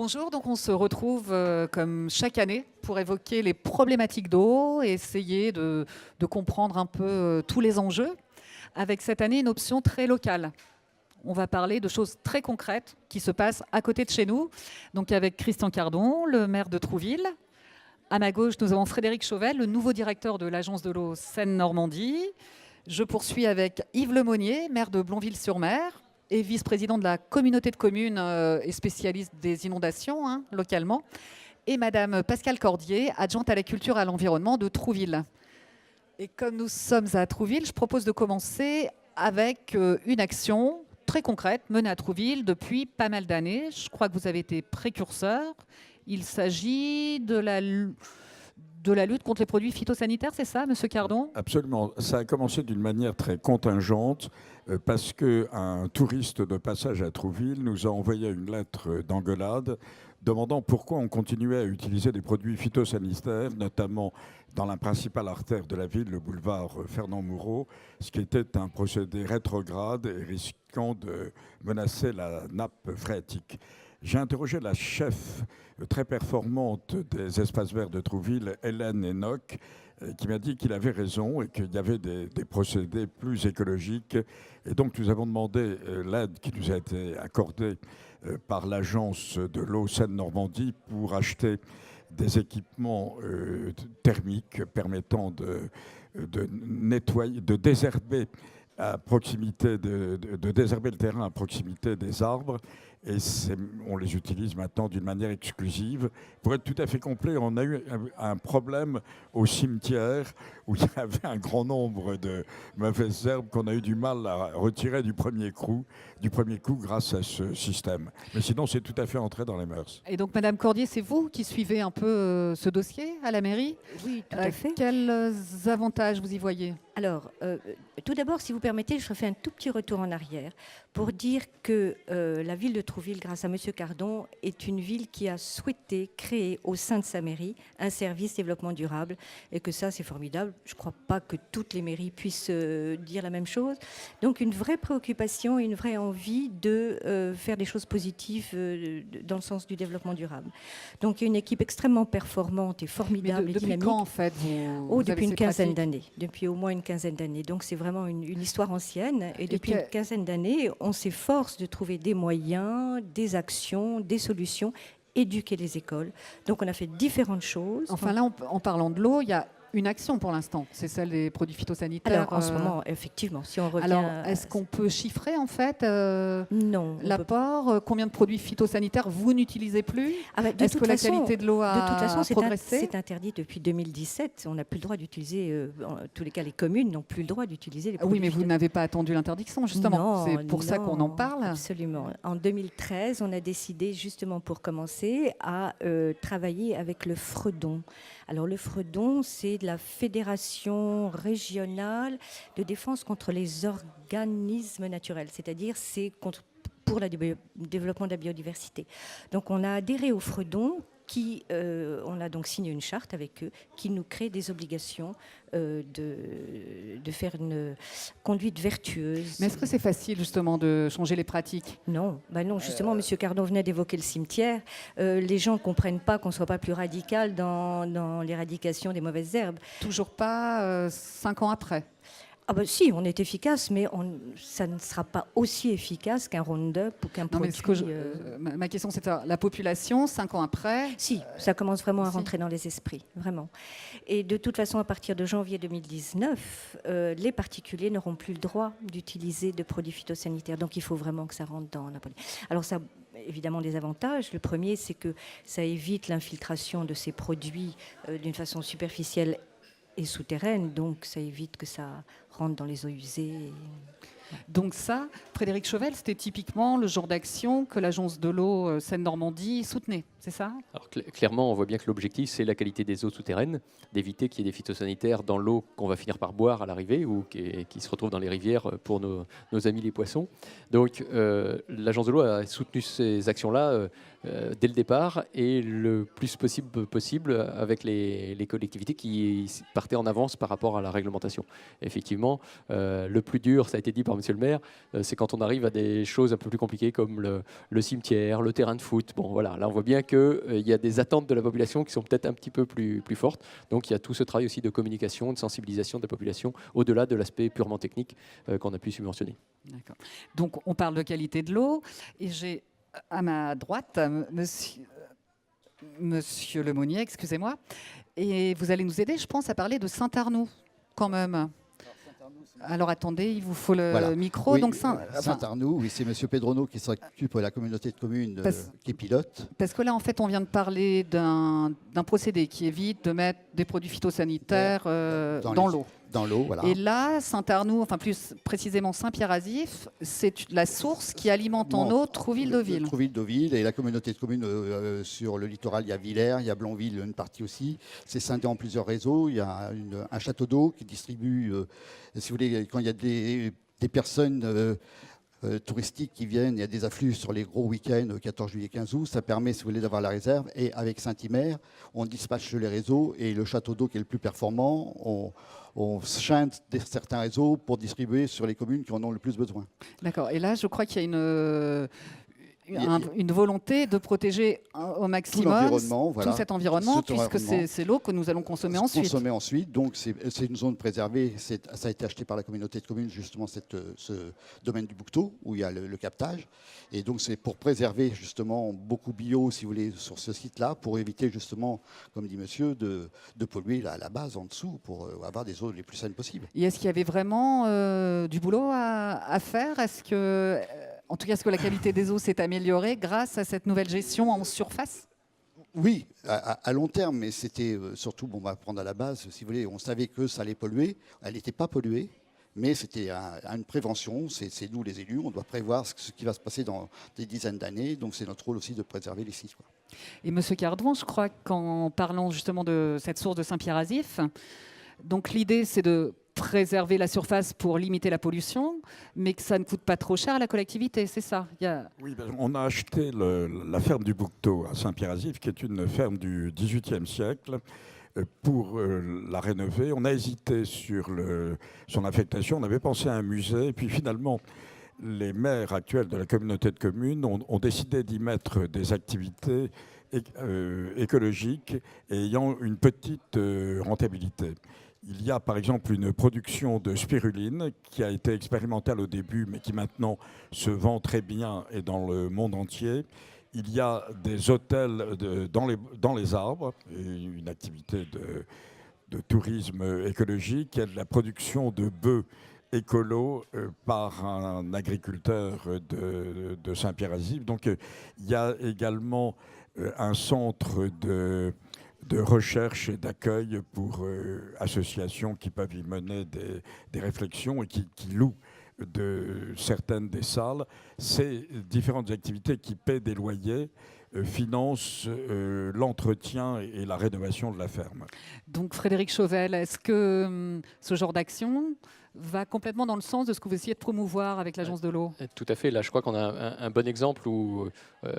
Bonjour, donc on se retrouve comme chaque année pour évoquer les problématiques d'eau et essayer de comprendre un peu tous les enjeux. Avec cette année une option très locale. On va parler de choses très concrètes qui se passent à côté de chez nous. Donc avec Christian Cardon, le maire de Trouville. À ma gauche, nous avons Frédéric Chauvel, le nouveau directeur de l'Agence de l'eau Seine-Normandie. Je poursuis avec Yves Lemonnier, maire de Blonville-sur-Mer et vice-président de la communauté de communes et spécialiste des inondations localement. Et Madame Pascale Cordier, adjointe à la culture et à l'environnement de Trouville. Et comme nous sommes à Trouville, je propose de commencer avec une action très concrète menée à Trouville depuis pas mal d'années. Je crois que vous avez été précurseur. Il s'agit de la lutte contre les produits phytosanitaires, c'est ça, Monsieur Cardon? Absolument. Ça a commencé d'une manière très contingente parce qu'un touriste de passage à Trouville nous a envoyé une lettre d'engueulade demandant pourquoi on continuait à utiliser des produits phytosanitaires, notamment dans la principale artère de la ville, le boulevard Fernand Moureau, ce qui était un procédé rétrograde et risquant de menacer la nappe phréatique. J'ai interrogé la chef très performante des espaces verts de Trouville, Hélène Enoch, qui m'a dit qu'il avait raison et qu'il y avait des procédés plus écologiques. Et donc nous avons demandé l'aide qui nous a été accordée par l'agence de l'eau Seine-Normandie pour acheter des équipements thermiques permettant de nettoyer, de désherber à proximité de désherber le terrain à proximité des arbres. Et on les utilise maintenant d'une manière exclusive. Pour être tout à fait complet, on a eu un problème au cimetière où il y avait un grand nombre de mauvaises herbes qu'on a eu du mal à retirer du premier coup grâce à ce système. Mais sinon, c'est tout à fait entré dans les mœurs. Et donc, Madame Cordier, c'est vous qui suivez un peu ce dossier à la mairie? Oui, tout à fait. Quels avantages vous y voyez? Alors, tout d'abord, si vous permettez, je refais un tout petit retour en arrière pour dire que la ville de Trouville, grâce à M. Cardon, est une ville qui a souhaité créer au sein de sa mairie un service développement durable et que ça, c'est formidable. Je ne crois pas que toutes les mairies puissent dire la même chose. Donc, une vraie préoccupation et une vraie envie de faire des choses positives dans le sens du développement durable. Donc, il y a une équipe extrêmement performante et formidable et dynamique. Depuis quand, en fait, depuis une quinzaine d'années. Depuis au moins une quinzaine d'années. Donc, c'est vraiment une histoire ancienne. Et depuis une quinzaine d'années, on s'efforce de trouver des moyens, des actions, des solutions, éduquer les écoles. Donc, on a fait différentes choses. Enfin, là, en parlant de l'eau, il y a une action pour l'instant, c'est celle des produits phytosanitaires. Alors, en ce moment, effectivement, si on revient... Alors, est-ce qu'on peut chiffrer, en fait, non, l'apport? Combien de produits phytosanitaires vous n'utilisez plus? Est-ce que la qualité de l'eau a progressé? C'est interdit depuis 2017. On n'a plus le droit d'utiliser, en tous les cas, les communes n'ont plus le droit d'utiliser les produits Oui, mais vous n'avez pas attendu l'interdiction, justement. C'est pour ça qu'on en parle. Absolument. En 2013, on a décidé, justement, pour commencer, à travailler avec le Fredon. Alors, le Fredon, c'est la Fédération régionale de défense contre les organismes naturels, c'est-à-dire c'est pour le développement de la biodiversité. Donc on a adhéré au Fredon, on a donc signé une charte avec eux qui nous crée des obligations de faire une conduite vertueuse. Mais est-ce que c'est facile justement de changer les pratiques? Non, non, justement, M. Cardon venait d'évoquer le cimetière. Les gens ne comprennent pas qu'on ne soit pas plus radical dans l'éradication des mauvaises herbes. Toujours pas 5 ans après? Ah ben si, on est efficace, mais ça ne sera pas aussi efficace qu'un Roundup ou qu'un produit... Ma question, c'est la population, 5 ans après... Si, ça commence vraiment à rentrer dans les esprits, vraiment. Et de toute façon, à partir de janvier 2019, les particuliers n'auront plus le droit d'utiliser de produits phytosanitaires. Donc il faut vraiment que ça rentre dans la politique. Alors ça... Évidemment, des avantages. Le premier, c'est que ça évite l'infiltration de ces produits d'une façon superficielle et souterraine, donc ça évite que ça rentre dans les eaux usées. Donc ça, Frédéric Chauvel, c'était typiquement le genre d'action que l'agence de l'eau Seine-Normandie soutenait, c'est ça? Alors clairement, on voit bien que l'objectif, c'est la qualité des eaux souterraines, d'éviter qu'il y ait des phytosanitaires dans l'eau qu'on va finir par boire à l'arrivée ou qui se retrouvent dans les rivières pour nos amis les poissons. Donc l'agence de l'eau a soutenu ces actions-là dès le départ et le plus possible avec les collectivités qui partaient en avance par rapport à la réglementation. Effectivement, le plus dur, ça a été dit par monsieur le maire, c'est quand on arrive à des choses un peu plus compliquées comme le cimetière, le terrain de foot. Bon, voilà, là on voit bien qu'il y a des attentes de la population qui sont peut-être un petit peu plus fortes. Donc il y a tout ce travail aussi de communication, de sensibilisation de la population, au-delà de l'aspect purement technique qu'on a pu subventionner. D'accord. Donc on parle de qualité de l'eau et j'ai à ma droite monsieur Lemonnier, excusez-moi, et vous allez nous aider, je pense, à parler de Saint-Arnoux quand même. Alors attendez, il vous faut le micro. Oui, donc Saint-Arnoux, oui, c'est M. Pedrono qui s'occupe de la communauté de communes qui pilote. Parce que là, en fait, on vient de parler d'un procédé qui évite de mettre des produits phytosanitaires dans l'eau. Dans l'eau, voilà. Et là, Saint-Arnoux, enfin plus précisément Saint-Pierre-Azif, c'est la source qui alimente en eau Trouville-Deauville. Trouville-Deauville et la communauté de communes sur le littoral, il y a Villers, il y a Blonville, une partie aussi. C'est scindé en plusieurs réseaux. Il y a un château d'eau qui distribue, si vous voulez, quand il y a des personnes touristiques qui viennent, il y a des afflux sur les gros week-ends, 14 juillet, 15 août, ça permet, si vous voulez, d'avoir la réserve. Et avec Saint-Hymer, on dispatche les réseaux et le château d'eau qui est le plus performant, on scinde certains réseaux pour distribuer sur les communes qui en ont le plus besoin. D'accord. Et là, je crois qu'il y a une volonté de protéger au maximum tout cet environnement, puisque c'est l'eau que nous allons consommer ensuite. Donc c'est une zone préservée. Ça a été acheté par la communauté de communes, justement, ce domaine du Bouquetot, où il y a le captage. Et donc c'est pour préserver justement beaucoup bio, si vous voulez, sur ce site-là, pour éviter justement, comme dit monsieur, de polluer la base en dessous, pour avoir des eaux les plus saines possibles. Et est-ce qu'il y avait vraiment du boulot à faire ? En tout cas, est-ce que la qualité des eaux s'est améliorée grâce à cette nouvelle gestion en surface ? Oui, à long terme, mais c'était surtout, on va prendre à la base, si vous voulez, on savait que ça allait polluer, elle n'était pas polluée, mais c'était une prévention, c'est nous les élus, on doit prévoir ce qui va se passer dans des dizaines d'années, donc c'est notre rôle aussi de préserver les sites. Et M. Cardouan, je crois qu'en parlant justement de cette source de Saint-Pierre-Azif, donc l'idée c'est de préserver la surface pour limiter la pollution, mais que ça ne coûte pas trop cher à la collectivité, c'est ça. Oui, on a acheté la ferme du Bouquetot à Saint-Pierre-Azif, qui est une ferme du XVIIIe siècle, pour la rénover. On a hésité sur son affectation, on avait pensé à un musée, et puis finalement, les maires actuels de la communauté de communes ont décidé d'y mettre des activités écologiques et ayant une petite rentabilité. Il y a par exemple une production de spiruline qui a été expérimentale au début, mais qui maintenant se vend très bien et dans le monde entier. Il y a des hôtels dans les arbres, une activité de tourisme écologique. Il y a de la production de bœufs écolo par un agriculteur de Saint-Pierre-Azif. Donc il y a également un centre de recherche et d'accueil pour associations qui peuvent y mener des réflexions et qui louent certaines des salles. Ces différentes activités qui paient des loyers financent l'entretien et la rénovation de la ferme. Donc Frédéric Chauvel, est-ce que ce genre d'action va complètement dans le sens de ce que vous essayez de promouvoir avec l'Agence de l'eau? Tout à fait. Là, je crois qu'on a un bon exemple où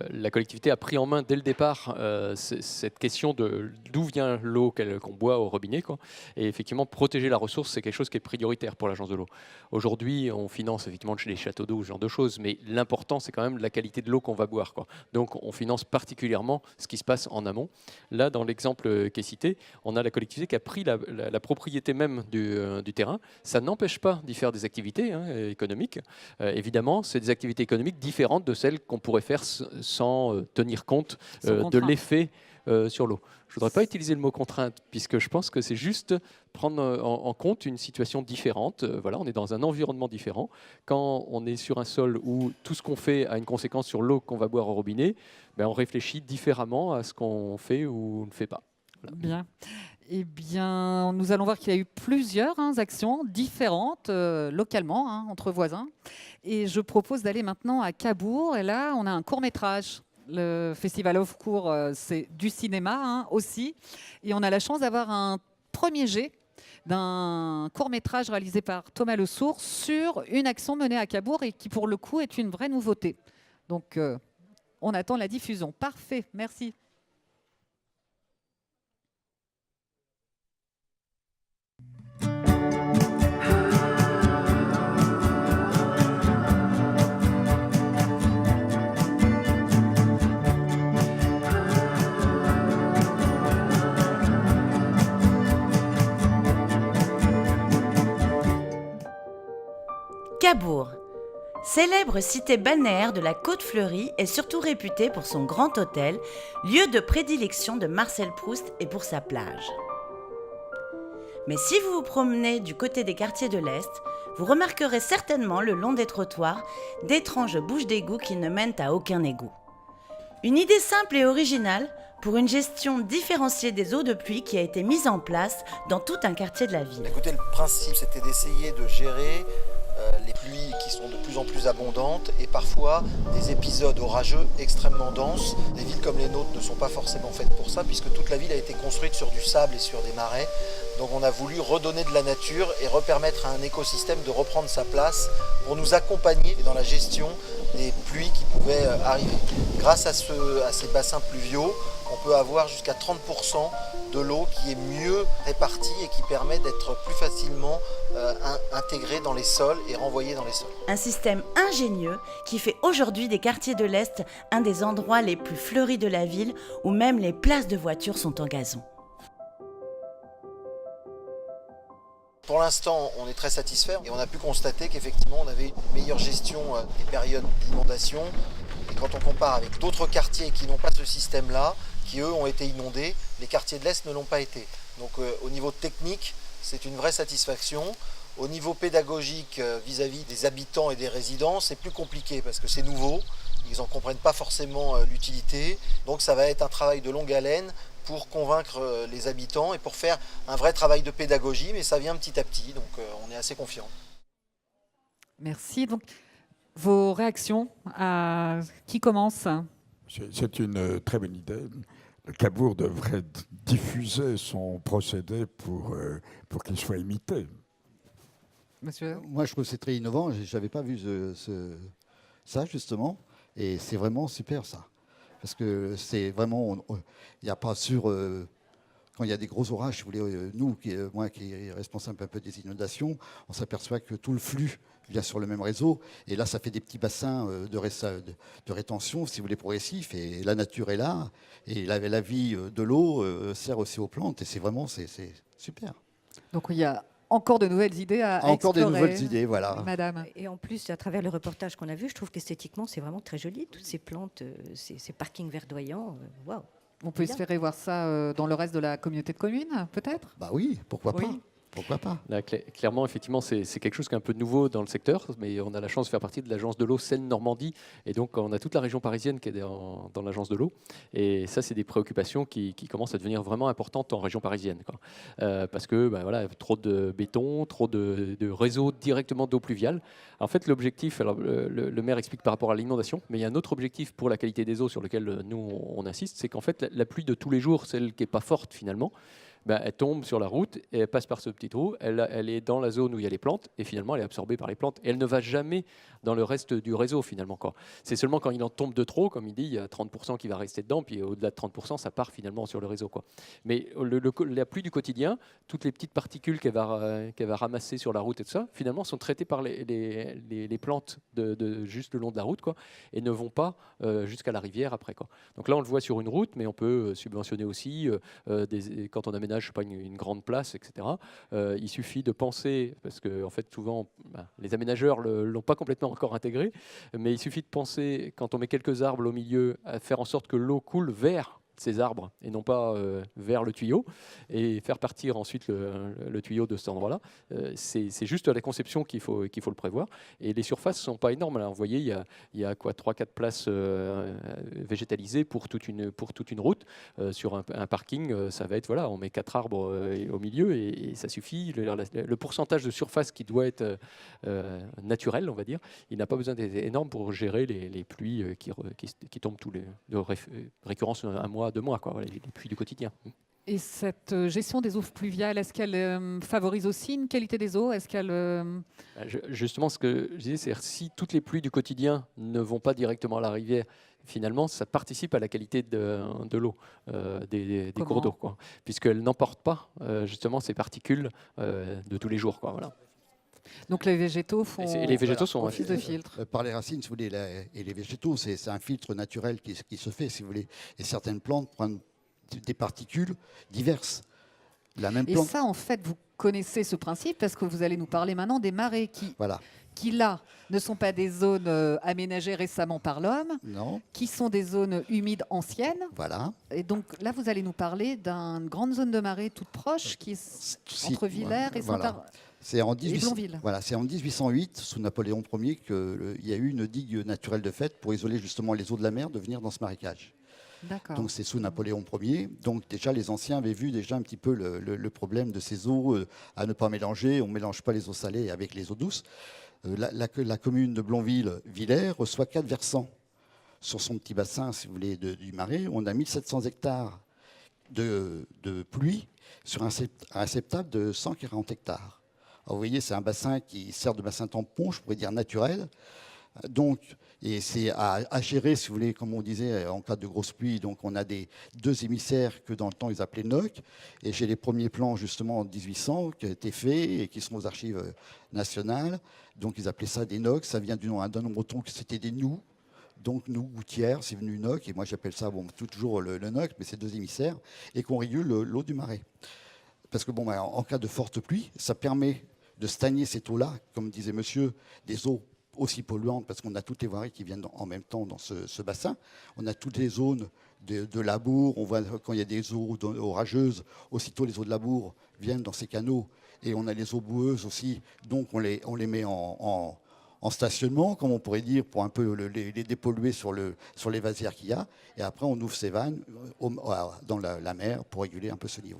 la collectivité a pris en main dès le départ cette question de d'où vient l'eau qu'on boit au robinet, quoi. Et effectivement, protéger la ressource, c'est quelque chose qui est prioritaire pour l'Agence de l'eau. Aujourd'hui, on finance effectivement les châteaux d'eau, ce genre de choses, mais l'important, c'est quand même la qualité de l'eau qu'on va boire, quoi. Donc, on finance particulièrement ce qui se passe en amont. Là, dans l'exemple qui est cité, on a la collectivité qui a pris la propriété même du terrain. Ça n'empêche pas d'y faire des activités économiques. Évidemment, c'est des activités économiques différentes de celles qu'on pourrait faire sans tenir compte de l'effet sur l'eau. Je ne voudrais pas utiliser le mot contrainte, puisque je pense que c'est juste prendre en compte une situation différente. Voilà, on est dans un environnement différent. Quand on est sur un sol où tout ce qu'on fait a une conséquence sur l'eau qu'on va boire au robinet, ben on réfléchit différemment à ce qu'on fait ou ne fait pas. Voilà. Bien. Eh bien, nous allons voir qu'il y a eu plusieurs actions différentes localement, entre voisins. Et je propose d'aller maintenant à Cabourg. Et là, on a un court-métrage. Le Festival of Court, c'est du cinéma aussi. Et on a la chance d'avoir un premier jet d'un court-métrage réalisé par Thomas Lesourd sur une action menée à Cabourg et qui, pour le coup, est une vraie nouveauté. Donc, On attend la diffusion. Parfait, merci. Cabourg. Célèbre cité balnéaire de la Côte Fleurie est surtout réputée pour son grand hôtel, lieu de prédilection de Marcel Proust et pour sa plage. Mais si vous vous promenez du côté des quartiers de l'Est, vous remarquerez certainement le long des trottoirs d'étranges bouches d'égout qui ne mènent à aucun égout. Une idée simple et originale pour une gestion différenciée des eaux de pluie qui a été mise en place dans tout un quartier de la ville. Écoutez, le principe, c'était d'essayer de gérer les pluies qui sont de plus en plus abondantes et parfois des épisodes orageux extrêmement denses. Des villes comme les nôtres ne sont pas forcément faites pour ça puisque toute la ville a été construite sur du sable et sur des marais. Donc on a voulu redonner de la nature et repermettre à un écosystème de reprendre sa place pour nous accompagner dans la gestion des pluies qui pouvaient arriver. Grâce à ces bassins pluviaux, on peut avoir jusqu'à 30% de l'eau qui est mieux répartie et qui permet d'être plus facilement intégrée dans les sols et renvoyée dans les sols. Un système ingénieux qui fait aujourd'hui des quartiers de l'Est un des endroits les plus fleuris de la ville où même les places de voitures sont en gazon. Pour l'instant, on est très satisfait et on a pu constater qu'effectivement, on avait une meilleure gestion des périodes d'inondation. Et quand on compare avec d'autres quartiers qui n'ont pas ce système-là, qui eux ont été inondés, les quartiers de l'Est ne l'ont pas été. Donc au niveau technique, c'est une vraie satisfaction. Au niveau pédagogique, vis-à-vis des habitants et des résidents, c'est plus compliqué parce que c'est nouveau. Ils n'en comprennent pas forcément l'utilité. Donc ça va être un travail de longue haleine pour convaincre les habitants et pour faire un vrai travail de pédagogie, mais ça vient petit à petit, donc on est assez confiant. Merci. Donc, vos réactions qui commence? C'est une très bonne idée. Le Cabourg devrait diffuser son procédé pour qu'il soit imité. Monsieur? Moi, je trouve que c'est très innovant. Je n'avais pas vu ça, justement. Et c'est vraiment super, ça. Parce que c'est vraiment... Il n'y a pas sur... quand il y a des gros orages, si vous voulez, moi qui est responsable un peu des inondations, on s'aperçoit que tout le flux vient sur le même réseau. Et là, ça fait des petits bassins de rétention, si vous voulez, progressifs. Et la nature est là. Et la vie de l'eau sert aussi aux plantes. Et c'est vraiment c'est super. Donc, il y a encore de nouvelles idées à Encore explorer. des nouvelles idées, voilà. Madame. Et en plus, à travers le reportage qu'on a vu, je trouve qu'esthétiquement, c'est vraiment très joli. Toutes ces plantes, ces parkings verdoyants, waouh. On peut espérer voir ça dans le reste de la communauté de communes, peut-être? Bah oui, pourquoi pas. Oui. Pourquoi pas. Là, clairement, effectivement, c'est quelque chose qui est un peu nouveau dans le secteur, mais on a la chance de faire partie de l'agence de l'eau Seine-Normandie, et donc on a toute la région parisienne qui est dans l'agence de l'eau, et ça, c'est des préoccupations qui commencent à devenir vraiment importantes en région parisienne, quoi. Parce que voilà, trop de béton, trop de réseaux directement d'eau pluviale. En fait, l'objectif, alors le maire explique par rapport à l'inondation, mais il y a un autre objectif pour la qualité des eaux sur lequel nous on insiste, c'est qu'en fait la pluie de tous les jours, celle qui n'est pas forte finalement, elle tombe sur la route et elle passe par ce petit trou, elle est dans la zone où il y a les plantes et finalement elle est absorbée par les plantes et elle ne va jamais dans le reste du réseau finalement. C'est seulement quand il en tombe de trop, comme il dit, il y a 30% qui va rester dedans, puis au-delà de 30%, ça part finalement sur le réseau, quoi. Mais la pluie du quotidien, toutes les petites particules qu'elle va ramasser sur la route et tout ça, finalement sont traitées par les plantes juste le long de la route, quoi, et ne vont pas jusqu'à la rivière après, quoi. Donc là on le voit sur une route, mais on peut subventionner aussi quand on aménage, je sais pas, une grande place, etc. Il suffit de penser, parce que en fait souvent les aménageurs l'ont pas complètement encore intégré, mais il suffit de penser, quand on met quelques arbres au milieu, à faire en sorte que l'eau coule vers ces arbres et non pas vers le tuyau, et faire partir ensuite le tuyau de cet endroit-là. C'est juste la conception qu'il faut le prévoir. Et les surfaces ne sont pas énormes. Là, vous voyez, il y a quoi, 3-4 places végétalisées pour toute une route. Sur un parking, ça va être, voilà, on met 4 arbres au milieu et ça suffit. Le pourcentage de surface qui doit être naturel, on va dire, il n'a pas besoin d'être énorme pour gérer les pluies qui tombent de récurrence un mois, 2 mois, quoi, voilà, les pluies du quotidien. Et cette gestion des eaux pluviales, est-ce qu'elle favorise aussi une qualité des eaux? Est-ce qu'elle Justement, ce que je disais, c'est si toutes les pluies du quotidien ne vont pas directement à la rivière, finalement, ça participe à la qualité de l'eau, des cours d'eau, quoi, puisqu'elle n'emporte pas justement ces particules de tous les jours, quoi, voilà. Donc les végétaux font Et les végétaux sont office de filtre. Par les racines, si vous voulez, et les végétaux, c'est un filtre naturel qui se fait, si vous voulez. Et certaines plantes prennent des particules diverses. La même Et plante. ça, en fait, vous connaissez ce principe parce que vous allez nous parler maintenant des marais Voilà. qui là, ne sont pas des zones aménagées récemment par l'homme, Non. qui sont des zones humides anciennes. Voilà. Et donc là, vous allez nous parler d'une grande zone de marais toute proche qui est entre Villers et Voilà. C'est en, Blonville. voilà, c'est en 1808, sous Napoléon Ier, qu'il y a eu une digue naturelle de fait pour isoler justement les eaux de la mer de venir dans ce marécage. D'accord. Donc c'est sous Napoléon Ier. Donc déjà les anciens avaient vu déjà un petit peu le problème de ces eaux à ne pas mélanger. On ne mélange pas les eaux salées avec les eaux douces. La commune de Blonville-Villers reçoit 4 versants sur son petit bassin, si vous voulez, du Marais. On a 1700 hectares de pluie sur un acceptable de 140 hectares. Alors, vous voyez, c'est un bassin qui sert de bassin tampon, je pourrais dire naturel. Donc, et c'est à gérer, si vous voulez, comme on disait, en cas de grosse pluie. Donc, on a deux émissaires que dans le temps, ils appelaient NOC. Et j'ai les premiers plans, justement, en 1800, qui ont été faits et qui sont aux archives nationales. Donc, ils appelaient ça des NOC. Ça vient d'un nom breton que c'était des nous. Donc, nous, gouttières, c'est venu NOC. Et moi, j'appelle ça, bon, toujours le NOC, mais c'est deux émissaires. Et qu'on régule l'eau du Marais. Parce que, bon, en cas de forte pluie, ça permet de stagner cette eau-là, comme disait monsieur, des eaux aussi polluantes, parce qu'on a toutes les voiries qui viennent en même temps dans ce bassin. On a toutes les zones de labour. On voit quand il y a des eaux orageuses, aussitôt les eaux de labour viennent dans ces canaux. Et on a les eaux boueuses aussi. Donc on les met en stationnement, comme on pourrait dire, pour un peu les dépolluer sur les vasières qu'il y a. Et après, on ouvre ces vannes dans la mer pour réguler un peu ce niveau.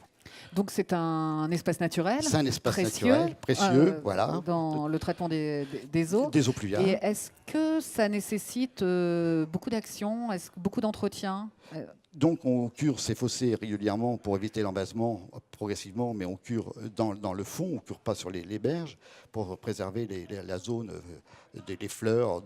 Donc c'est un espace naturel. C'est un espace précieux, naturel, précieux, voilà. Dans le traitement des eaux. Des eaux pluviales. Et est-ce que ça nécessite beaucoup d'actions, beaucoup d'entretien? Donc on cure ces fossés régulièrement pour éviter l'envasement progressivement, mais on cure dans le fond, on ne cure pas sur les berges pour préserver la zone des fleurs,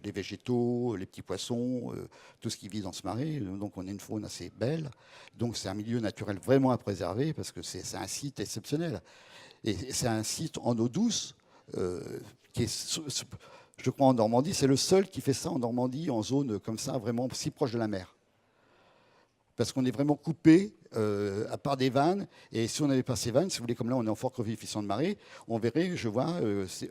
les végétaux, les petits poissons, tout ce qui vit dans ce marais. Donc on a une faune assez belle. Donc c'est un milieu naturel vraiment à préserver parce que c'est un site exceptionnel. Et c'est un site en eau douce qui est, je crois, en Normandie. C'est le seul qui fait ça en Normandie, en zone comme ça, vraiment si proche de la mer. Parce qu'on est vraiment coupé, à part des vannes. Et si on n'avait pas ces vannes, si vous voulez, comme là, on est en forte coefficient de marée, on verrait, je vois,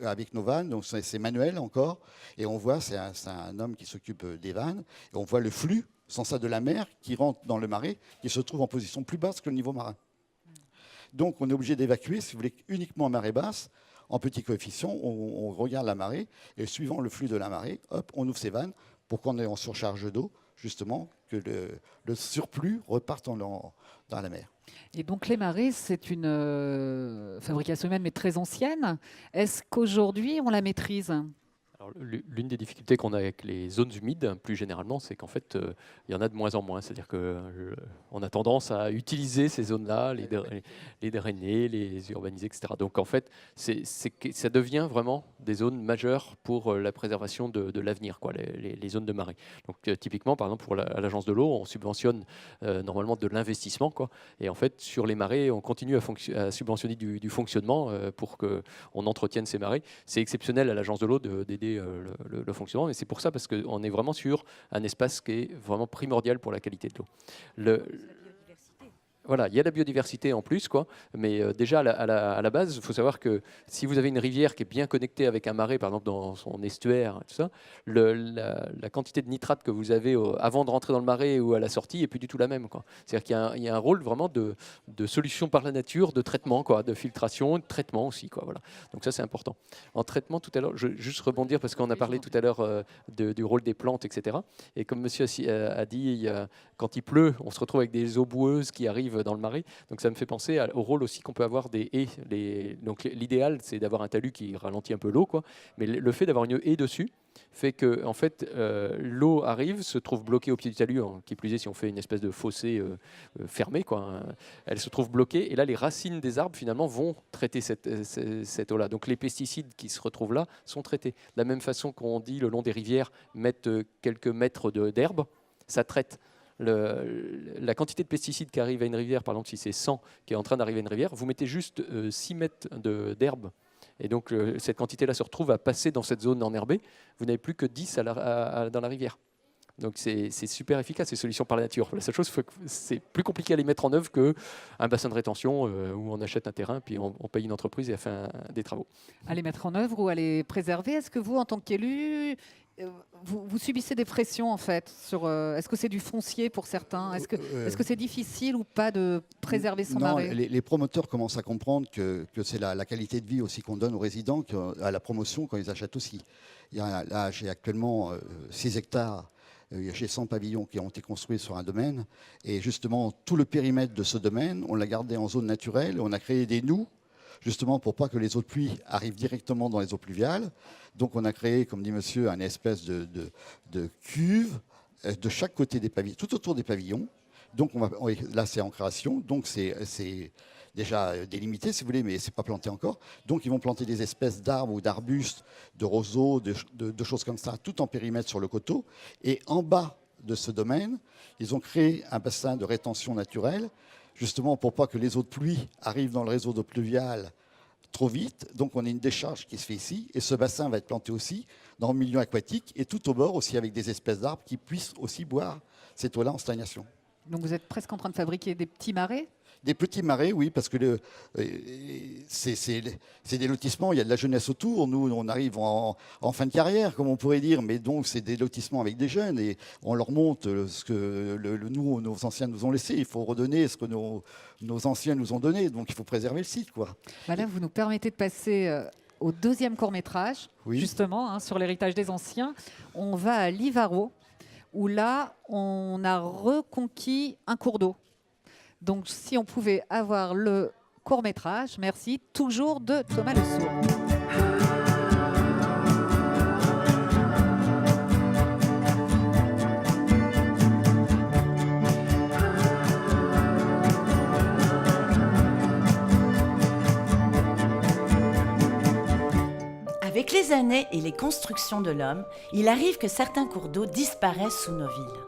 avec nos vannes, donc c'est manuel encore, et on voit, c'est un homme qui s'occupe des vannes, et on voit le flux, sans ça, de la mer qui rentre dans le marais, qui se trouve en position plus basse que le niveau marin. Donc on est obligé d'évacuer, si vous voulez, uniquement à marée basse, en petit coefficient, on regarde la marée, et suivant le flux de la marée, hop, on ouvre ces vannes pour qu'on ait en surcharge d'eau, justement, que le surplus reparte dans la mer. Et donc les marais, c'est une fabrication humaine, mais très ancienne. Est-ce qu'aujourd'hui, on la maîtrise ? Alors, l'une des difficultés qu'on a avec les zones humides, plus généralement, c'est qu'en fait, il y en a de moins en moins. C'est-à-dire qu'on a tendance à utiliser ces zones-là, les drainer, les urbaniser, etc. Donc, en fait, ça devient vraiment des zones majeures pour la préservation de l'avenir, quoi, les zones de marais. Donc, typiquement, par exemple, pour l'agence de l'eau, on subventionne normalement de l'investissement, quoi. Et en fait, sur les marais, on continue à subventionner du fonctionnement pour qu'on entretienne ces marais. C'est exceptionnel à l'agence de l'eau d'aider le fonctionnement, mais c'est pour ça, parce qu'on est vraiment sur un espace qui est vraiment primordial pour la qualité de l'eau. Voilà, il y a la biodiversité en plus, quoi. Mais déjà à la base, il faut savoir que si vous avez une rivière qui est bien connectée avec un marais, par exemple dans son estuaire, tout ça, la quantité de nitrate que vous avez avant de rentrer dans le marais ou à la sortie est plus du tout la même, quoi. C'est-à-dire qu'il y a un rôle vraiment de solution par la nature, de traitement, quoi, de filtration, de traitement aussi, quoi. Voilà. Donc ça c'est important. En traitement, tout à l'heure, je vais juste rebondir parce qu'on a parlé tout à l'heure du rôle des plantes, etc. Et comme monsieur a dit, quand il pleut, on se retrouve avec des eaux boueuses qui arrivent arrive dans le marais. Donc ça me fait penser au rôle aussi qu'on peut avoir des haies. Donc l'idéal, c'est d'avoir un talus qui ralentit un peu l'eau, quoi. Mais le fait d'avoir une haie dessus fait que en fait, l'eau arrive, se trouve bloquée au pied du talus, qui plus est si on fait une espèce de fossé fermé, quoi. Elle se trouve bloquée, et là les racines des arbres finalement vont traiter cette eau-là. Donc les pesticides qui se retrouvent là sont traités. De la même façon qu'on dit le long des rivières, mettre quelques mètres d'herbe, ça traite. La quantité de pesticides qui arrive à une rivière, par exemple si c'est 100 qui est en train d'arriver à une rivière, vous mettez juste 6 mètres d'herbe. Et donc cette quantité-là se retrouve à passer dans cette zone enherbée. Vous n'avez plus que 10 dans la rivière. Donc c'est super efficace, ces solutions par la nature. La seule chose, c'est plus compliqué à les mettre en œuvre qu'un bassin de rétention où on achète un terrain, puis on paye une entreprise et elle fait des travaux. À les mettre en œuvre ou à les préserver. Est-ce que vous, en tant qu'élu, vous subissez des pressions en fait sur est-ce que c'est du foncier pour certains, est-ce que c'est difficile ou pas de préserver son marais? Les promoteurs commencent à comprendre que c'est la qualité de vie aussi qu'on donne aux résidents à la promotion quand ils achètent aussi. Là, j'ai actuellement 6 hectares. J'ai 100 pavillons qui ont été construits sur un domaine. Et justement, tout le périmètre de ce domaine, on l'a gardé en zone naturelle. On a créé des noues, justement pour pas que les eaux de pluie arrivent directement dans les eaux pluviales. Donc on a créé, comme dit monsieur, une espèce de cuve de chaque côté des pavillons, tout autour des pavillons. Donc là, c'est en création. Donc c'est déjà délimité, si vous voulez, mais c'est pas planté encore. Donc ils vont planter des espèces d'arbres ou d'arbustes, de roseaux, de choses comme ça, tout en périmètre sur le coteau. Et en bas de ce domaine, ils ont créé un bassin de rétention naturelle, justement pour pas que les eaux de pluie arrivent dans le réseau d'eau pluviale trop vite. Donc on a une décharge qui se fait ici, et ce bassin va être planté aussi dans le milieu aquatique, et tout au bord aussi avec des espèces d'arbres qui puissent aussi boire cette eau-là en stagnation. Donc vous êtes presque en train de fabriquer des petits marais? Des petits marais, oui, parce que c'est des lotissements, il y a de la jeunesse autour. Nous, on arrive en fin de carrière, comme on pourrait dire, mais donc c'est des lotissements avec des jeunes et on leur montre ce que nos anciens nous ont laissé. Il faut redonner ce que nos anciens nous ont donné, donc il faut préserver le site, quoi. Là, vous nous permettez de passer au deuxième court-métrage, oui, justement, sur l'héritage des anciens. On va à Livaro, où là, on a reconquis un cours d'eau. Donc, si on pouvait avoir le court-métrage, merci, toujours de Thomas Le Sourd. Avec les années et les constructions de l'homme, il arrive que certains cours d'eau disparaissent sous nos villes.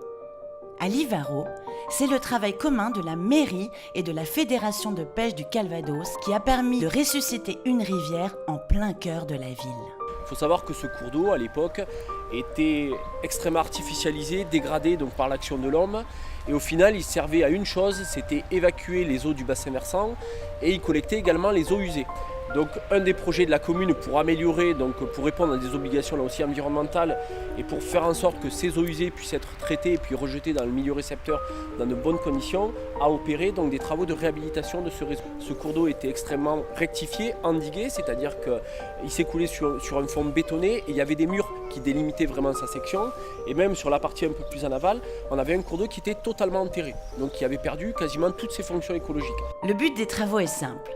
À Livaro, c'est le travail commun de la mairie et de la Fédération de pêche du Calvados qui a permis de ressusciter une rivière en plein cœur de la ville. Il faut savoir que ce cours d'eau, à l'époque, était extrêmement artificialisé, dégradé donc, par l'action de l'homme. Et au final, il servait à une chose, c'était évacuer les eaux du bassin versant et il collectait également les eaux usées. Donc un des projets de la commune pour améliorer, donc pour répondre à des obligations là aussi environnementales et pour faire en sorte que ces eaux usées puissent être traitées et puis rejetées dans le milieu récepteur dans de bonnes conditions, a opéré donc des travaux de réhabilitation de ce réseau. Ce cours d'eau était extrêmement rectifié, endigué, c'est-à-dire qu'il s'écoulait sur un fond bétonné et il y avait des murs qui délimitaient vraiment sa section. Et même sur la partie un peu plus en aval, on avait un cours d'eau qui était totalement enterré, donc qui avait perdu quasiment toutes ses fonctions écologiques. Le but des travaux est simple.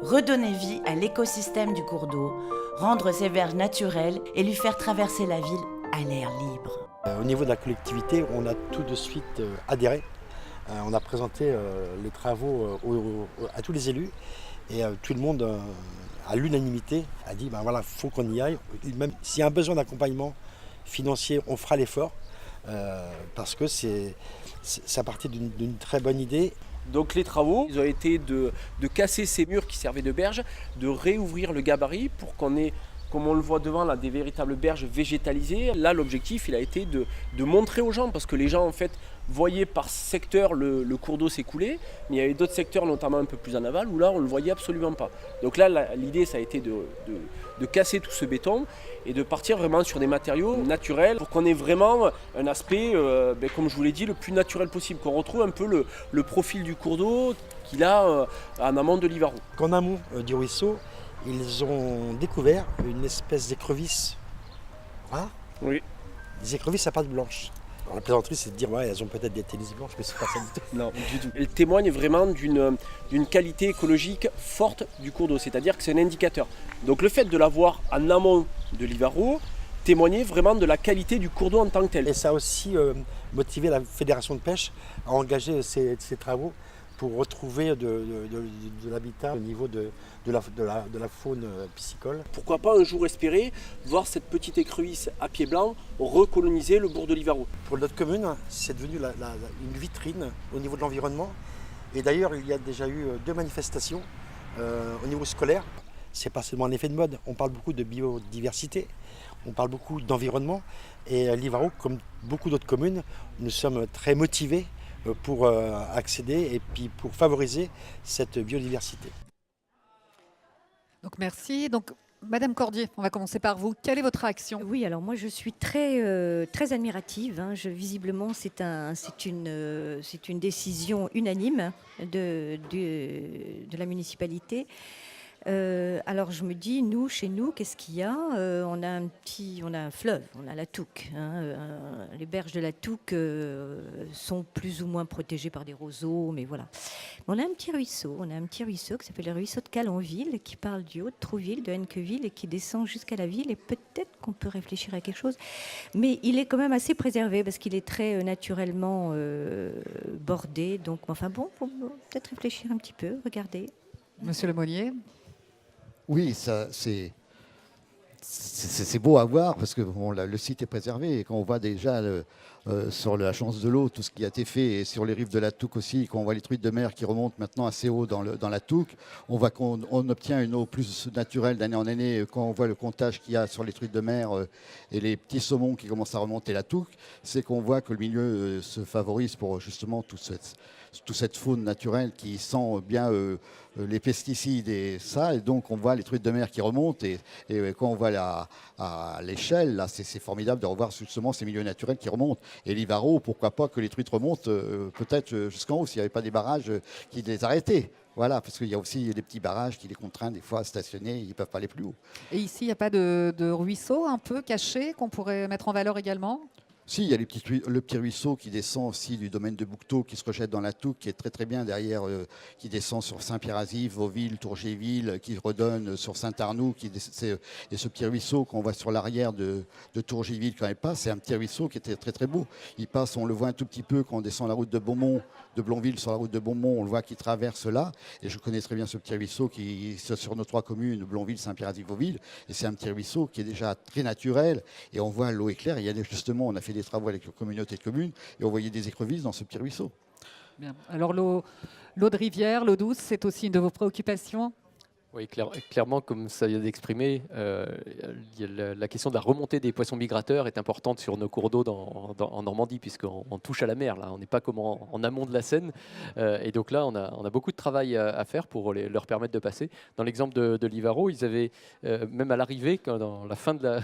Redonner vie à l'écosystème du cours d'eau, rendre ses berges naturelles et lui faire traverser la ville à l'air libre. Au niveau de la collectivité, on a tout de suite adhéré. On a présenté les travaux à tous les élus et tout le monde, à l'unanimité, a dit voilà, faut qu'on y aille. Même s'il y a un besoin d'accompagnement financier, on fera l'effort parce que c'est à partir d'une très bonne idée. Donc les travaux, ils ont été de casser ces murs qui servaient de berge, de réouvrir le gabarit pour qu'on ait, comme on le voit devant là, des véritables berges végétalisées. Là, l'objectif, il a été de montrer aux gens, parce que les gens en fait voyaient par secteur le cours d'eau s'écouler, mais il y avait d'autres secteurs, notamment un peu plus en aval, où là, on ne le voyait absolument pas. Donc là, l'idée, ça a été de casser tout ce béton et de partir vraiment sur des matériaux naturels pour qu'on ait vraiment un aspect, comme je vous l'ai dit, le plus naturel possible, qu'on retrouve un peu le profil du cours d'eau qu'il a en amont de Livaro. En amont du ruisseau, ils ont découvert une espèce d'écrevisse. Oui. Des écrevisses à pattes blanches. Alors, la plaisanterie, c'est de dire, ouais, elles ont peut-être des tennis blanches, mais c'est pas ça du tout. Non, du tout. Elle témoigne vraiment d'une qualité écologique forte du cours d'eau, c'est-à-dire que c'est un indicateur. Donc le fait de l'avoir en amont de l'Ivaro témoignait vraiment de la qualité du cours d'eau en tant que tel. Et ça a aussi motivé la Fédération de pêche à engager ces travaux pour retrouver de l'habitat au niveau de la faune piscicole. Pourquoi pas un jour espérer voir cette petite écrevisse à pied blanc recoloniser le bourg de l'Ivaro. Pour notre commune, c'est devenu une vitrine au niveau de l'environnement. Et d'ailleurs, il y a déjà eu 2 manifestations au niveau scolaire. C'est pas seulement un effet de mode, on parle beaucoup de biodiversité, on parle beaucoup d'environnement. Et l'Ivaro, comme beaucoup d'autres communes, nous sommes très motivés pour accéder et puis pour favoriser cette biodiversité. Donc merci. Donc, Madame Cordier, on va commencer par vous. Quelle est votre réaction? Oui, alors moi je suis très admirative. Hein. Visiblement, c'est une décision unanime de la municipalité. Alors je me dis, chez nous, qu'est-ce qu'il y a? On a un fleuve, on a la Touques. Les berges de la Touques sont plus ou moins protégées par des roseaux, mais voilà. On a un petit ruisseau qui s'appelle le ruisseau de Calonville, qui parle du haut de Trouville, de Hennequeville, et qui descend jusqu'à la ville. Et peut-être qu'on peut réfléchir à quelque chose, mais il est quand même assez préservé parce qu'il est très naturellement bordé. Donc, enfin bon, faut peut-être réfléchir un petit peu, regarder. Monsieur Lemonnier. Oui, c'est beau à voir parce que le site est préservé et quand on voit déjà sur la chance de l'eau tout ce qui a été fait et sur les rives de la Touques aussi, quand on voit les truites de mer qui remontent maintenant assez haut dans la Touques, on voit qu'on obtient une eau plus naturelle d'année en année quand on voit le comptage qu'il y a sur les truites de mer et les petits saumons qui commencent à remonter la Touques, c'est qu'on voit que le milieu se favorise pour justement toute cette faune naturelle qui sent bien les pesticides et ça, et donc on voit les truites de mer qui remontent et quand on voit à l'échelle, là c'est formidable de revoir justement ces milieux naturels qui remontent. Et l'Ivaro, pourquoi pas que les truites remontent peut-être jusqu'en haut s'il n'y avait pas des barrages qui les arrêtaient. Voilà, parce qu'il y a aussi des petits barrages qui les contraignent des fois à stationner, ils ne peuvent pas aller plus haut. Et ici, il n'y a pas de ruisseau un peu caché qu'on pourrait mettre en valeur également? Si, il y a le petit ruisseau qui descend aussi du domaine de Boucteau, qui se rejette dans la Touques, qui est très très bien derrière, qui descend sur Saint-Pierre-Azif, Vauville, Tourgéville, qui redonne sur Saint-Arnoux. Et ce petit ruisseau qu'on voit sur l'arrière de Tourgéville quand il passe, c'est un petit ruisseau qui était très très beau. Il passe, on le voit un tout petit peu quand on descend la route de Beaumont, de Blonville sur la route de Beaumont, on le voit qui traverse là. Et je connais très bien ce petit ruisseau qui est sur nos 3 communes, Blonville, Saint-Pierre-Azif, Vauville. Et c'est un petit ruisseau qui est déjà très naturel. Et on voit l'eau est claire. Il y a justement, on a fait des travaux avec la communauté de communes et on voyait des écrevisses dans ce petit ruisseau. Bien. Alors l'eau de rivière, l'eau douce, c'est aussi une de vos préoccupations? Oui, clairement, comme ça vient d'exprimer, la question de la remontée des poissons migrateurs est importante sur nos cours d'eau en Normandie, puisqu'on touche à la mer. Là, on n'est pas comme en amont de la Seine. Et donc là, on a beaucoup de travail à faire pour leur permettre de passer. Dans l'exemple de l'Ivaro, ils avaient, même à l'arrivée, dans la fin de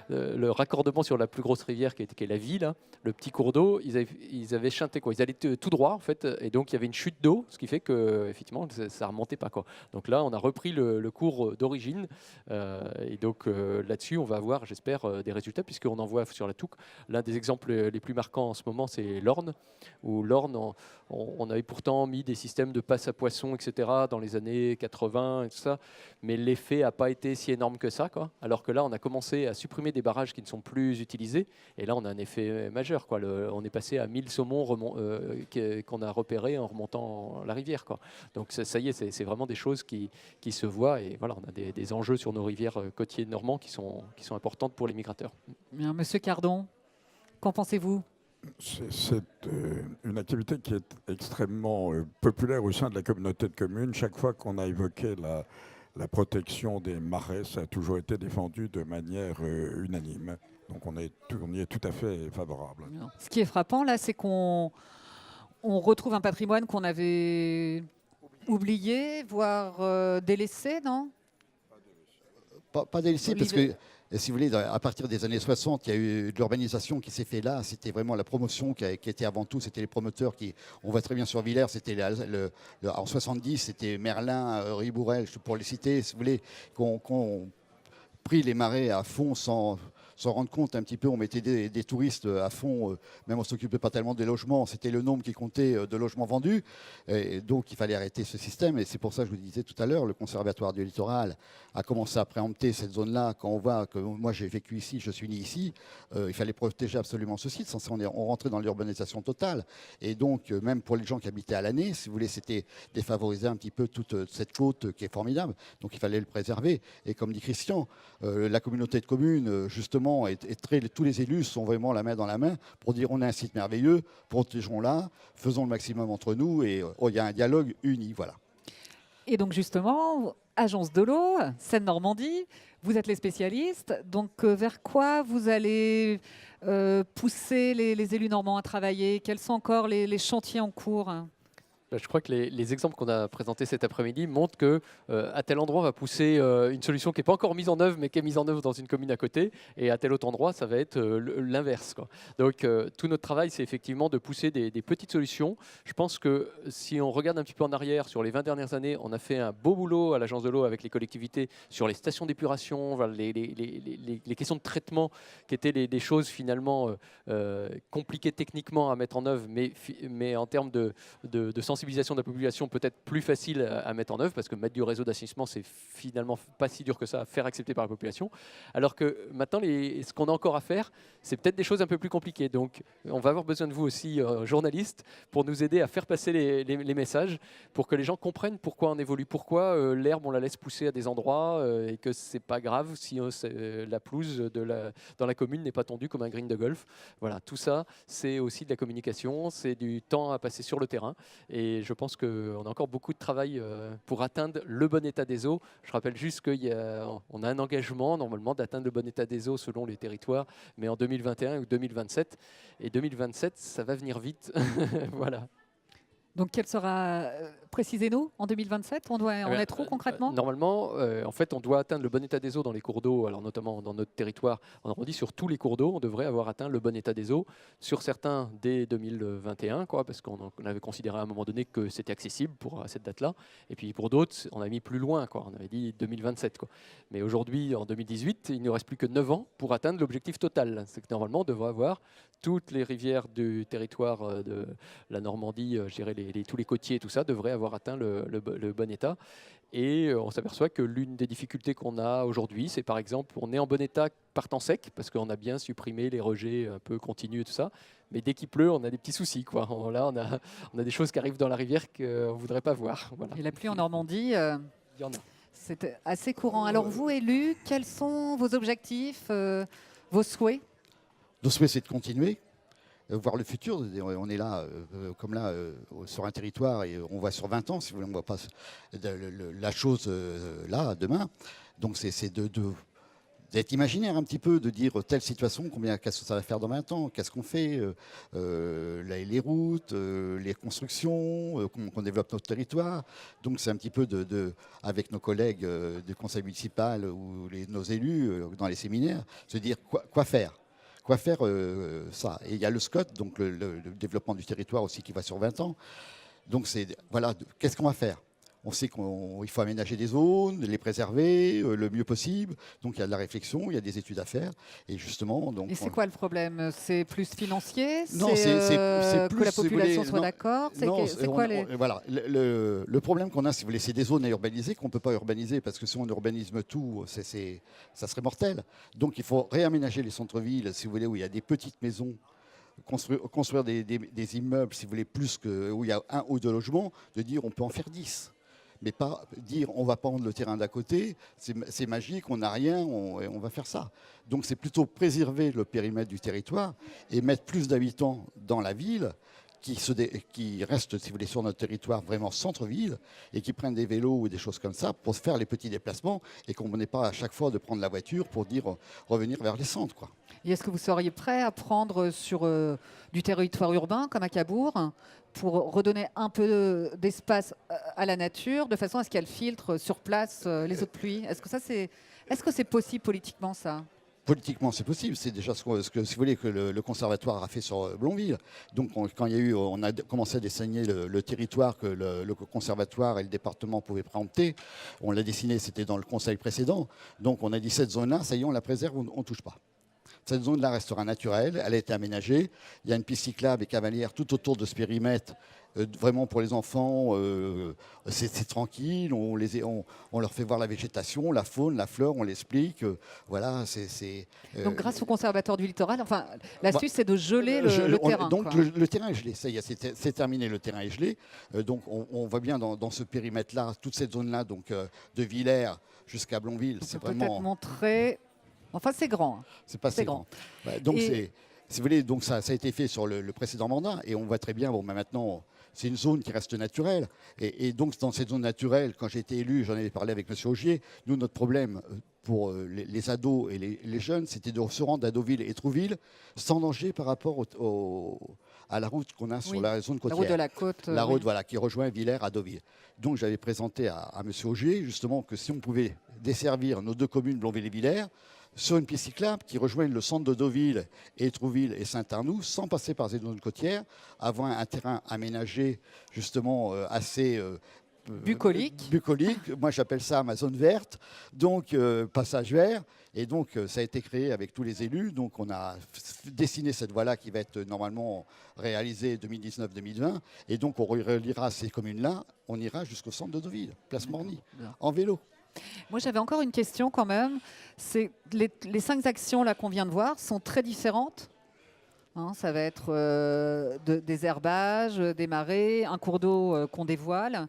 le raccordement sur la plus grosse rivière qui est la Ville, hein, le petit cours d'eau, ils avaient chanté, quoi. Ils allaient tout droit, en fait, et donc il y avait une chute d'eau, ce qui fait que effectivement, ça ne remontait pas, quoi. Donc là, on a repris le cours d'origine. Et donc là-dessus, on va avoir, j'espère, des résultats, puisqu'on en voit sur la Touques. L'un des exemples les plus marquants en ce moment, c'est l'Orne, où l'Orne, on avait pourtant mis des systèmes de passe à poissons, etc., dans les années 80 et tout ça, mais l'effet n'a pas été si énorme que ça, quoi. Alors que là, on a commencé à supprimer des barrages qui ne sont plus utilisés, et là, on a un effet majeur, quoi. On est passé à 1000 saumons qu'on a repérés en remontant la rivière, quoi. Donc ça y est, c'est vraiment des choses qui se voient, et voilà, on a des enjeux sur nos rivières côtiers normands qui sont importantes pour les migrateurs. Bien, Monsieur Cardon, qu'en pensez-vous? C'est une activité qui est extrêmement populaire au sein de la communauté de communes. Chaque fois qu'on a évoqué la protection des marais, ça a toujours été défendu de manière unanime. Donc on y est tout à fait favorable. Ce qui est frappant là, c'est qu'on retrouve un patrimoine qu'on avait oublié, voire délaissé, non? Pas délaissé, parce que, si vous voulez, à partir des années 60, il y a eu de l'urbanisation qui s'est fait là. C'était vraiment la promotion qui était avant tout. C'était les promoteurs qui, on voit très bien sur Villers, c'était en 70, c'était Merlin, Ribourel, pour les citer, si vous voulez, qu'on pris les marais à fond sans s'en rendre compte un petit peu. On mettait des touristes à fond, même on ne s'occupait pas tellement des logements, c'était le nombre qui comptait de logements vendus. Et donc il fallait arrêter ce système. Et c'est pour ça que je vous disais tout à l'heure, le Conservatoire du littoral a commencé à préempter cette zone-là. Quand on voit que moi j'ai vécu ici, je suis né ici, il fallait protéger absolument ce site. On rentrait dans l'urbanisation totale. Et donc, même pour les gens qui habitaient à l'année, si vous voulez, c'était défavoriser un petit peu toute cette côte qui est formidable. Donc il fallait le préserver. Et comme dit Christian, la communauté de communes, justement, tous les élus sont vraiment la main dans la main pour dire on a un site merveilleux, protégeons-la, faisons le maximum entre nous et il y a un dialogue uni. Voilà. Et donc justement, Agence de l'eau, Seine-Normandie, vous êtes les spécialistes. Donc vers quoi vous allez pousser les élus normands à travailler? Quels sont encore les chantiers en cours? Je crois que les exemples qu'on a présentés cet après-midi montrent que à tel endroit on va pousser une solution qui n'est pas encore mise en œuvre, mais qui est mise en œuvre dans une commune à côté, et à tel autre endroit, ça va être l'inverse, quoi. Donc tout notre travail, c'est effectivement de pousser des petites solutions. Je pense que si on regarde un petit peu en arrière, sur les 20 dernières années, on a fait un beau boulot à l'Agence de l'eau avec les collectivités sur les stations d'épuration, voilà, les questions de traitement qui étaient des choses finalement compliquées techniquement à mettre en œuvre, mais en termes de sensibilisation de la population peut-être plus facile à mettre en œuvre, parce que mettre du réseau d'assainissement, c'est finalement pas si dur que ça à faire accepter par la population. Alors que maintenant, ce qu'on a encore à faire, c'est peut-être des choses un peu plus compliquées. Donc on va avoir besoin de vous aussi, journalistes, pour nous aider à faire passer les messages, pour que les gens comprennent pourquoi on évolue, pourquoi l'herbe, on la laisse pousser à des endroits et que c'est pas grave si la pelouse dans la commune n'est pas tondue comme un green de golf. Voilà, tout ça, c'est aussi de la communication, c'est du temps à passer sur le terrain. Et je pense qu'on a encore beaucoup de travail pour atteindre le bon état des eaux. Je rappelle juste qu'on a un engagement normalement d'atteindre le bon état des eaux selon les territoires, mais en 2021 ou 2027. Et 2027, ça va venir vite. Voilà. Donc, quel sera, précisez-nous, en 2027, on doit en être où concrètement? Normalement, en fait, on doit atteindre le bon état des eaux dans les cours d'eau, alors notamment dans notre territoire. On dit sur tous les cours d'eau, on devrait avoir atteint le bon état des eaux. Sur certains, dès 2021, parce qu'on avait considéré à un moment donné que c'était accessible pour cette date-là. Et puis pour d'autres, on a mis plus loin, on avait dit 2027. Mais aujourd'hui, en 2018, il ne reste plus que 9 ans pour atteindre l'objectif total. C'est que normalement, on devrait avoir toutes les rivières du territoire de la Normandie, tous les côtiers et tout ça, devraient avoir atteint le bon état. Et on s'aperçoit que l'une des difficultés qu'on a aujourd'hui, c'est par exemple, on est en bon état par temps sec, parce qu'on a bien supprimé les rejets un peu continus et tout ça. Mais dès qu'il pleut, on a des petits soucis, quoi. Là, on a des choses qui arrivent dans la rivière qu'on ne voudrait pas voir. Voilà. Et la pluie en Normandie, il y en a. C'est assez courant. Alors vous, élus, quels sont vos objectifs, vos souhaits? Nos souhaits, c'est de continuer, voir le futur. On est là, comme là, sur un territoire, et on voit sur 20 ans, si vous voulez, on ne voit pas la chose là, demain. Donc c'est d'être imaginaire un petit peu, de dire telle situation, qu'est-ce que ça va faire dans 20 ans, qu'est-ce qu'on fait, les routes, les constructions, qu'on développe notre territoire. Donc c'est un petit peu avec nos collègues du conseil municipal ou nos élus dans les séminaires, se dire quoi faire. Quoi faire ça. Et il y a le SCOT, donc le développement du territoire aussi qui va sur 20 ans. Donc voilà, qu'est-ce qu'on va faire? On sait qu'il faut aménager des zones, les préserver le mieux possible. Donc il y a de la réflexion, il y a des études à faire. Et justement, et c'est quoi le problème? C'est plus financier? Non, c'est plus que la population soit d'accord? Voilà, le problème qu'on a, si vous voulez, c'est des zones à urbaniser qu'on ne peut pas urbaniser, parce que si on urbanisme tout, ça serait mortel. Donc il faut réaménager les centres-villes, si vous voulez, où il y a des petites maisons. Construire des immeubles, si vous voulez, où il y a 1 ou 2 logements, de dire on peut en faire 10. Mais pas dire on va prendre le terrain d'à côté, c'est magique, on n'a rien, on va faire ça. Donc c'est plutôt préserver le périmètre du territoire et mettre plus d'habitants dans la ville qui restent, si vous voulez, sur notre territoire vraiment centre-ville et qui prennent des vélos ou des choses comme ça pour faire les petits déplacements et qu'on n'ait pas à chaque fois de prendre la voiture pour dire revenir vers les centres, quoi. Et est-ce que vous seriez prêt à prendre sur du territoire urbain, comme à Cabourg, pour redonner un peu d'espace à la nature, de façon à ce qu'elle filtre sur place les eaux de pluie? Est-ce que c'est possible politiquement, ça? Politiquement, c'est possible. C'est déjà ce que, si vous voulez, que le conservatoire a fait sur Blonville. Donc, quand on a commencé à dessiner le territoire que le conservatoire et le département pouvaient préempter, on l'a dessiné, c'était dans le conseil précédent. Donc, on a dit cette zone-là, ça y est, on la préserve, on ne touche pas. Cette zone-là restera naturelle, elle a été aménagée. Il y a une piste cyclable et cavalière tout autour de ce périmètre. Vraiment pour les enfants, c'est tranquille, on leur fait voir la végétation, la faune, la flore, on l'explique. Voilà, Donc grâce au conservateur du littoral, enfin, l'astuce c'est de geler le terrain. Donc quoi. le terrain est gelé, ça y est, c'est terminé, le terrain est gelé. Donc on voit bien dans ce périmètre-là, toute cette zone-là, donc de Villers jusqu'à Blonville, c'est peut-être vraiment... montrer... Enfin, c'est grand. Hein. C'est pas assez grand. Ouais, donc si vous voulez, donc ça a été fait sur le précédent mandat et on voit très bien, bon, maintenant, c'est une zone qui reste naturelle. Et donc, dans cette zone naturelle, quand j'ai été élu, j'en avais parlé avec M. Augier, nous, notre problème pour les ados et les jeunes, c'était de se rendre à Deauville et Trouville sans danger par rapport à la route qu'on a sur la zone côtière. La route de la côte. La route, voilà, qui rejoint Villers à Deauville. Donc, j'avais présenté à M. Augier, justement, que si on pouvait desservir nos deux communes, Blonville et Villers, sur une piste cyclable qui rejoigne le centre de Deauville et Trouville et Saint-Arnoux, sans passer par ces zones côtières, avoir un terrain aménagé justement assez bucolique. Moi, j'appelle ça ma zone verte, donc passage vert. Et donc, ça a été créé avec tous les élus. Donc, on a dessiné cette voie-là qui va être normalement réalisée 2019-2020. Et donc, on reliera ces communes-là. On ira jusqu'au centre de Deauville, place Morny, en vélo. Moi, j'avais encore une question quand même. C'est les 5 actions là qu'on vient de voir sont très différentes. Hein, ça va être des herbages, des marais, un cours d'eau qu'on dévoile,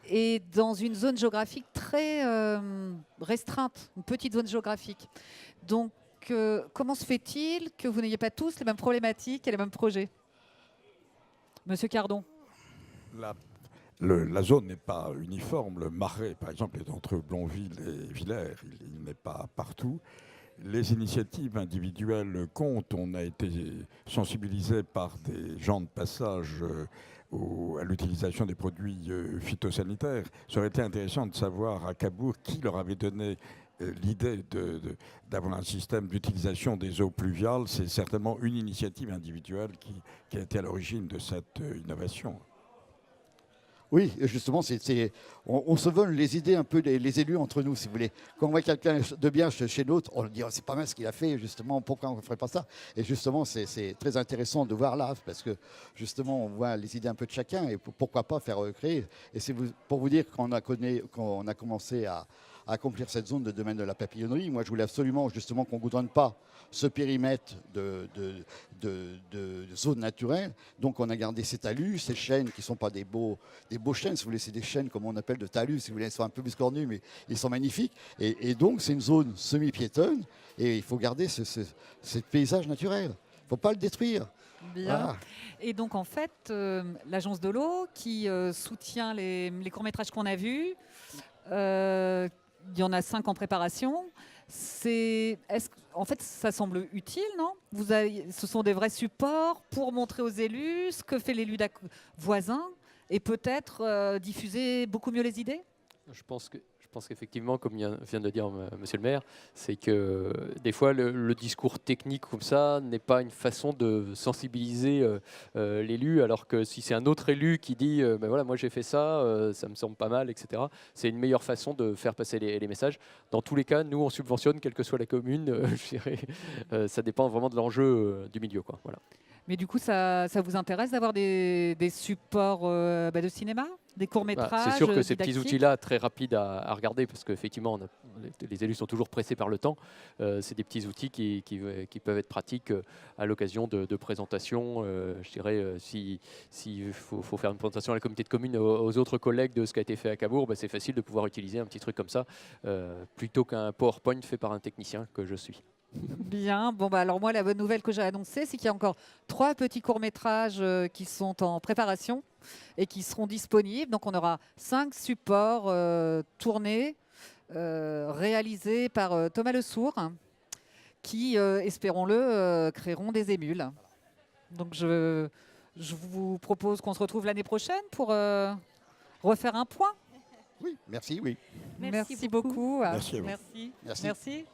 et dans une zone géographique très restreinte, une petite zone géographique. Donc, comment se fait-il que vous n'ayez pas tous les mêmes problématiques et les mêmes projets? Monsieur Cardon. La zone n'est pas uniforme. Le Marais, par exemple, est entre Blonville et Villers. Il n'est pas partout. Les initiatives individuelles comptent. On a été sensibilisé par des gens de passage à l'utilisation des produits phytosanitaires. Ça aurait été intéressant de savoir à Cabourg qui leur avait donné l'idée d'avoir un système d'utilisation des eaux pluviales. C'est certainement une initiative individuelle qui a été à l'origine de cette innovation. Oui, justement, on se vole les idées un peu, les élus entre nous, si vous voulez. Quand on voit quelqu'un de bien chez l'autre, on dit oh, c'est pas mal ce qu'il a fait, justement, pourquoi on ne ferait pas ça? Et justement, c'est très intéressant de voir là, parce que justement, on voit les idées un peu de chacun, et pourquoi pas faire créer. Et c'est pour vous dire qu'on a commencé à accomplir cette zone de domaine de la papillonnerie. Moi, je voulais absolument justement qu'on ne goudronne pas ce périmètre de zone naturelle. Donc, on a gardé ces talus, ces chênes qui ne sont pas des beaux chênes, si vous voulez, c'est des chênes comme on appelle de talus, si vous voulez, ils sont un peu plus cornus, mais ils sont magnifiques. Et donc, c'est une zone semi-piétonne, et il faut garder ce paysage naturel. Il ne faut pas le détruire. Bien. Voilà. Et donc, en fait, l'Agence de l'eau qui soutient les courts-métrages qu'on a vus, il y en a 5 en préparation. En fait, ça semble utile, non? Ce sont des vrais supports pour montrer aux élus ce que fait l'élu voisin et peut-être diffuser beaucoup mieux les idées? Je pense qu'effectivement, comme vient de dire Monsieur le maire, c'est que des fois le discours technique comme ça n'est pas une façon de sensibiliser l'élu, alors que si c'est un autre élu qui dit ben voilà, moi j'ai fait ça, ça me semble pas mal, etc., c'est une meilleure façon de faire passer les messages. Dans tous les cas, nous on subventionne, quelle que soit la commune, je dirais, ça dépend vraiment de l'enjeu du milieu, quoi. Voilà. Mais du coup, ça vous intéresse d'avoir des supports de cinéma, des courts-métrages? C'est sûr que ces petits outils-là, très rapides à regarder, parce qu'effectivement, les élus sont toujours pressés par le temps. C'est des petits outils qui peuvent être pratiques à l'occasion de présentations. Je dirais, s'il faut faire une présentation à la communauté de communes, aux autres collègues de ce qui a été fait à Cabourg, c'est facile de pouvoir utiliser un petit truc comme ça, plutôt qu'un PowerPoint fait par un technicien que je suis. Bien, bon alors moi la bonne nouvelle que j'ai annoncée, c'est qu'il y a encore 3 petits courts-métrages qui sont en préparation et qui seront disponibles. Donc on aura 5 supports tournés, réalisés par Thomas Le Sourd, qui, espérons-le, créeront des émules. Donc je vous propose qu'on se retrouve l'année prochaine pour refaire un point. Oui, merci, oui. Merci beaucoup. Merci à vous. Merci. Merci. Merci.